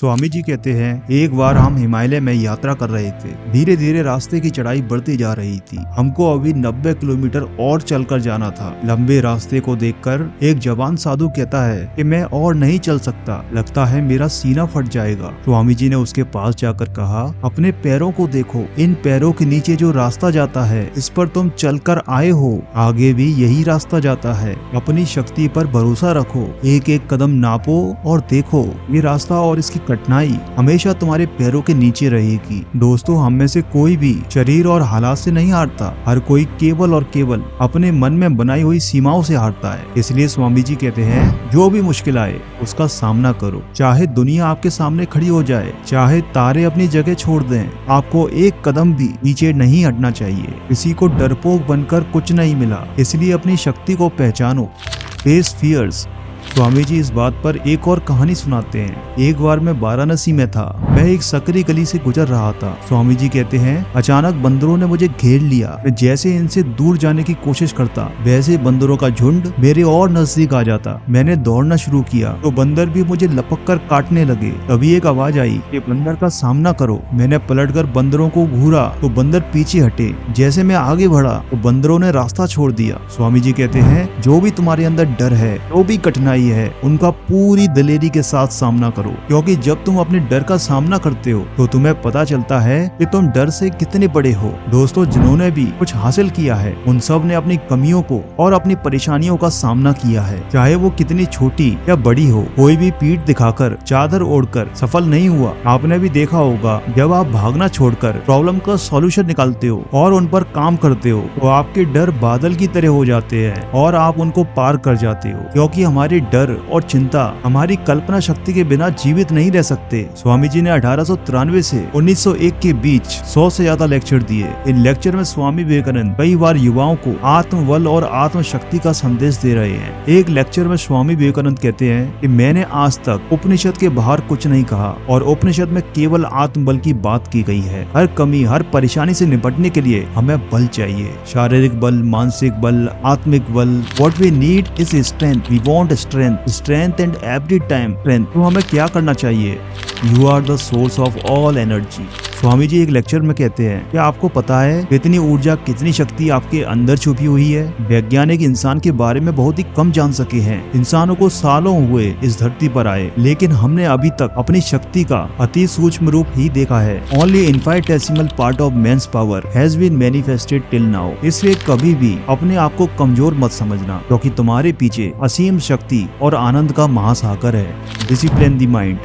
स्वामी जी कहते हैं, एक बार हम हिमालय में यात्रा कर रहे थे। धीरे धीरे रास्ते की चढ़ाई बढ़ती जा रही थी। हमको अभी 90 किलोमीटर और चलकर जाना था। लंबे रास्ते को देखकर एक जवान साधु कहता है कि मैं और नहीं चल सकता, लगता है मेरा सीना फट जाएगा। स्वामी जी ने उसके पास जाकर कहा, अपने पैरों को देखो, इन पैरों के नीचे जो रास्ता जाता है इस पर तुम चलकर आए हो, आगे भी यही रास्ता जाता है। अपनी शक्ति पर भरोसा रखो, एक एक कदम नापो और देखो, ये रास्ता और इसकी कठिनाई हमेशा तुम्हारे पैरों के नीचे रहेगी। दोस्तों, हम में से कोई भी शरीर और हालात से नहीं हारता, हर कोई केवल और केवल अपने मन में बनाई हुई सीमाओं से हारता है। इसलिए स्वामी जी कहते हैं, जो भी मुश्किल आए उसका सामना करो, चाहे दुनिया आपके सामने खड़ी हो जाए, चाहे तारे अपनी जगह छोड़ दें, आपको एक कदम भी नीचे नहीं हटना चाहिए। किसी को डरपोक बनकर कुछ नहीं मिला, इसलिए अपनी शक्ति को पहचानो। Face fears. स्वामी जी इस बात पर एक और कहानी सुनाते हैं। एक बार मैं वाराणसी में था। मैं एक सकरी गली से गुजर रहा था। स्वामी जी कहते हैं, अचानक बंदरों ने मुझे घेर लिया। मैं जैसे इनसे दूर जाने की कोशिश करता, वैसे बंदरों का झुंड मेरे और नजदीक आ जाता। मैंने दौड़ना शुरू किया तो बंदर भी मुझे लपक कर काटने लगे। तभी एक आवाज आई कि बंदर का सामना करो। मैंने पलटकर बंदरों को घूरा तो बंदर पीछे हटे। जैसे मैं आगे बढ़ा तो बंदरों ने रास्ता छोड़ दिया। स्वामी जी कहते हैं, जो भी तुम्हारे अंदर डर है, जो भी कठिनाई है, उनका पूरी दिलेरी के साथ सामना करो, क्योंकि जब तुम अपने डर का सामना करते हो तो तुम्हें पता चलता है कि तुम डर से कितने बड़े हो। दोस्तों, जिन्होंने भी कुछ हासिल किया है उन सब ने अपनी कमियों को और अपनी परेशानियों का सामना किया है, चाहे वो कितनी छोटी या बड़ी हो। कोई भी पीठ दिखाकर, चादर ओढ़कर सफल नहीं हुआ। आपने भी देखा होगा, जब आप भागना छोड़कर प्रॉब्लम का सॉल्यूशन निकालते हो और उन पर काम करते हो तो आपके डर बादल की तरह हो जाते हैं और आप उनको पार कर जाते हो, क्योंकि हमारे डर और चिंता हमारी कल्पना शक्ति के बिना जीवित नहीं रह सकते। स्वामी जी ने 1893 से 1901 के बीच 100 से ज्यादा लेक्चर दिए। इन लेक्चर में स्वामी विवेकानंद कई बार युवाओं को आत्मबल और आत्मशक्ति का संदेश दे रहे हैं। एक लेक्चर में स्वामी विवेकानंद कहते हैं कि मैंने आज तक उपनिषद के बाहर कुछ नहीं कहा और उपनिषद में केवल आत्मबल की बात की गई है। हर कमी, हर परेशानी से निपटने के लिए हमें बल चाहिए, शारीरिक बल, मानसिक बल, आत्मिक बल। What we need is strength. We want strength and every time strength. तो हमें क्या करना चाहिए? You are the source of all energy. Swami ji एक लेक्चर में कहते हैं, क्या आपको पता है कितनी ऊर्जा, कितनी शक्ति आपके अंदर छुपी हुई है? वैज्ञानिक इंसान के बारे में बहुत ही कम जान सके हैं। इंसानों को सालों हुए इस धरती पर आए, लेकिन हमने अभी तक अपनी शक्ति का अति सूक्ष्म रूप ही देखा है। Only infinitesimal part of man's power has been manifested till now. इसलिए कभी भी अपने आप को कमजोर मत समझना, क्योंकि तुम्हारे पीछे असीम शक्ति और आनंद का महासागर है। Discipline the mind.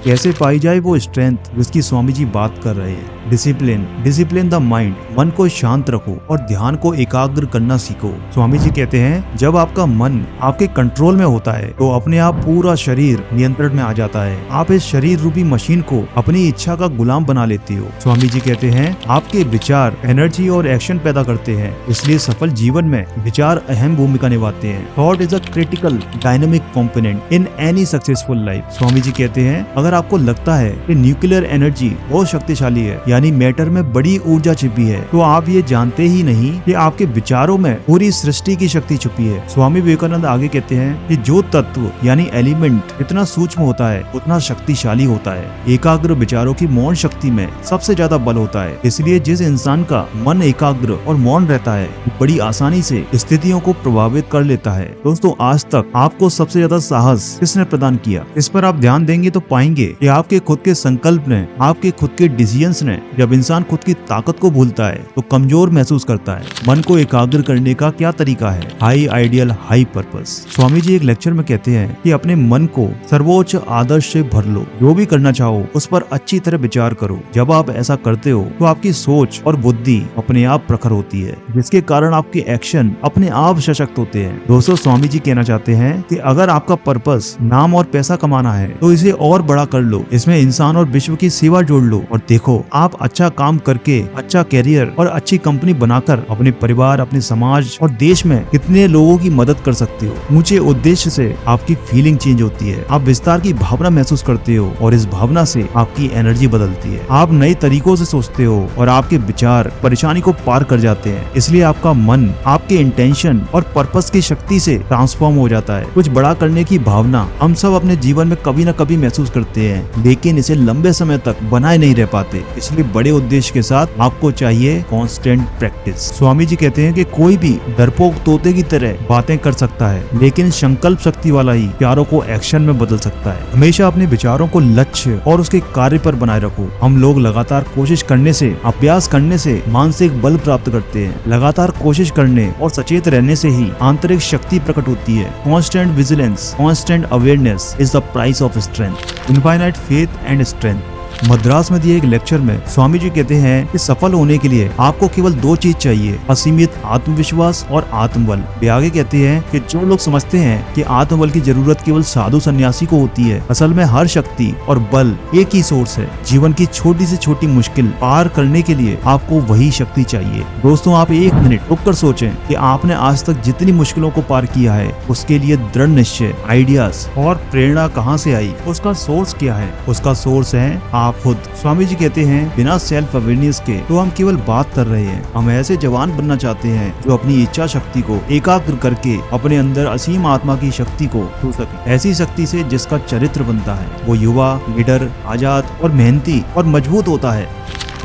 कैसे पाई जाए वो स्ट्रेंथ जिसकी स्वामी जी बात कर रहे हैं? Discipline the mind. मन को शांत रखो और ध्यान को एकाग्र करना सीखो। स्वामी जी कहते हैं, जब आपका मन आपके कंट्रोल में होता है तो अपने आप पूरा शरीर नियंत्रण में आ जाता है। आप इस शरीर रूपी मशीन को अपनी इच्छा का गुलाम बना लेते हो। स्वामी जी कहते हैं, आपके विचार एनर्जी और एक्शन पैदा करते हैं, इसलिए सफल जीवन में विचार अहम भूमिका निभाते हैं। Thought is a critical dynamic component in any successful life. Swami ji कहते हैं, अगर आपको लगता है कि न्यूक्लियर एनर्जी बहुत शक्तिशाली है, यानी मैटर में बड़ी ऊर्जा छिपी है, तो आप ये जानते ही नहीं कि आपके विचारों में पूरी सृष्टि की शक्ति छुपी है। स्वामी विवेकानंद आगे कहते हैं कि जो तत्व यानी एलिमेंट जितना सूक्ष्म होता है उतना शक्तिशाली होता है। एकाग्र विचारों की मौन शक्ति में सबसे ज्यादा बल होता है। इसलिए जिस इंसान का मन एकाग्र और मौन रहता है बड़ी आसानी से स्थितियों को प्रभावित कर लेता है। दोस्तों, आज तक आपको सबसे ज्यादा साहस किसने प्रदान किया? इस पर आप ध्यान देंगे तो पाएंगे कि आपके खुद के संकल्प ने, आपके खुद के डिसीजंस ने। जब इंसान खुद की ताकत को भूलता है तो कमजोर महसूस करता है। मन को एकाग्र करने का क्या तरीका है? High ideal, high purpose. Swami ji एक लेक्चर में कहते हैं कि अपने मन को सर्वोच्च आदर्श से भर लो। जो भी करना चाहो उस पर अच्छी तरह विचार करो। जब आप ऐसा करते हो तो आपकी सोच और बुद्धि अपने आप प्रखर होती है, जिसके कारण आपके एक्शन अपने आप सशक्त होते हैं। दोस्तों, स्वामी जी कहना चाहते हैं कि अगर आपका पर्पस नाम और पैसा कमाना है तो इसे और बड़ा कर लो। इसमें इंसान और विश्व की सेवा जोड़ लो और देखो, आप अच्छा काम करके, अच्छा कैरियर और अच्छी कंपनी बनाकर अपने परिवार, अपने समाज और देश में कितने लोगों की मदद कर सकते हो। ऊंचे उद्देश्य से आपकी फीलिंग चेंज होती है। आप विस्तार की भावना महसूस करते हो और इस भावना से आपकी एनर्जी बदलती है। आप नए तरीकों से सोचते हो और आपके विचार परेशानी को पार कर जाते हैं। इसलिए आपका मन आपके इंटेंशन और पर्पस की शक्ति से ट्रांसफॉर्म हो जाता है। कुछ बड़ा करने की भावना हम सब अपने जीवन में कभी न कभी महसूस करते हैं लेकिन इसे लंबे समय तक बनाए नहीं रह पाते। इसलिए बड़े उद्देश्य के साथ आपको चाहिए कांस्टेंट प्रैक्टिस। स्वामी जी कहते हैं कि कोई भी डरपोक तोते की तरह बातें कर सकता है लेकिन संकल्प शक्ति वाला ही प्यारों को एक्शन में बदल सकता है। हमेशा अपने विचारों को लक्ष्य और उसके कार्य पर बनाए रखो। हम लोग लगातार कोशिश करने से, अभ्यास करने से मानसिक बल प्राप्त करते हैं। लगातार कोशिश करने और सचेत रहने से ही आंतरिक शक्ति प्रकट होती है। Constant vigilance, constant awareness is the price of strength, infinite faith and strength. Madras में दिए एक लेक्चर में स्वामी जी कहते हैं कि सफल होने के लिए आपको केवल दो चीज चाहिए, असीमित आत्मविश्वास और आत्मबल। वे आगे कहते हैं कि जो लोग समझते हैं कि आत्मबल की जरूरत केवल साधु सन्यासी को होती है, असल में हर शक्ति और बल एक ही सोर्स है। जीवन की छोटी से छोटी मुश्किल पार करने के लिए आपको वही शक्ति चाहिए। दोस्तों, आप एक मिनट रुककर सोचें कि आपने आज तक जितनी मुश्किलों को पार किया है उसके लिए दृढ़ निश्चय, आइडियाज और प्रेरणा कहाँ से आई? उसका सोर्स क्या है? उसका सोर्स है आप खुद। स्वामी जी कहते हैं बिना सेल्फ अवेयरनेस के तो हम केवल बात कर रहे हैं। हम ऐसे जवान बनना चाहते हैं जो अपनी इच्छा शक्ति को एकाग्र करके अपने अंदर असीम आत्मा की शक्ति को छू सके, ऐसी शक्ति से जिसका चरित्र बनता है। वो युवा, निडर, आजाद और मेहनती और मजबूत होता है।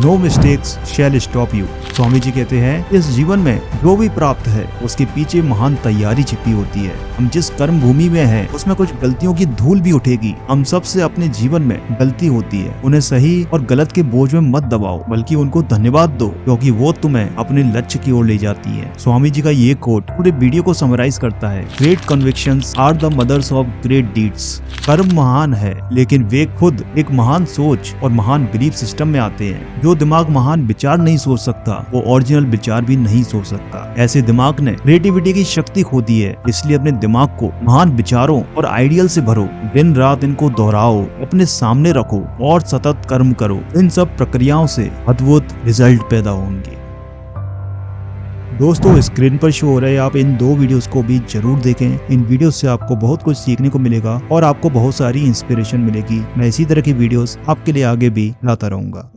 No mistakes shall stop you. Swami ji कहते हैं इस जीवन में जो भी प्राप्त है उसके पीछे महान तैयारी छिपी होती है। हम जिस कर्म भूमि में हैं उसमें कुछ गलतियों की धूल भी उठेगी। हम सबसे अपने जीवन में गलती होती है। उन्हें सही और गलत के बोझ में मत दबाओ, बल्कि उनको धन्यवाद दो क्योंकि वो तुम्हें अपने लक्ष्य की ओर ले जाती है। स्वामी जी का ये कोट पूरे वीडियो को समराइज करता है। Great convictions are the mothers of great deeds. कर्म महान है लेकिन वे खुद एक महान सोच और महान बिलीफ सिस्टम में आते हैं। जो दिमाग महान विचार नहीं सोच सकता वो ओरिजिनल विचार भी नहीं सोच सकता। ऐसे दिमाग ने क्रिएटिविटी की शक्ति खो दी है। इसलिए अपने दिमाग को महान विचारों और आइडियल से भरो। दिन रात इनको दोहराओ, अपने सामने रखो और सतत कर्म करो। इन सब प्रक्रियाओं से अद्भुत रिजल्ट पैदा होंगे। दोस्तों, स्क्रीन पर शो हो रहे आप इन दो वीडियोस को भी जरूर देखें। इन वीडियोस से आपको बहुत कुछ सीखने को मिलेगा और आपको बहुत सारी इंस्पिरेशन मिलेगी। मैं इसी तरह की वीडियोस आपके लिए आगे भी लाता रहूंगा।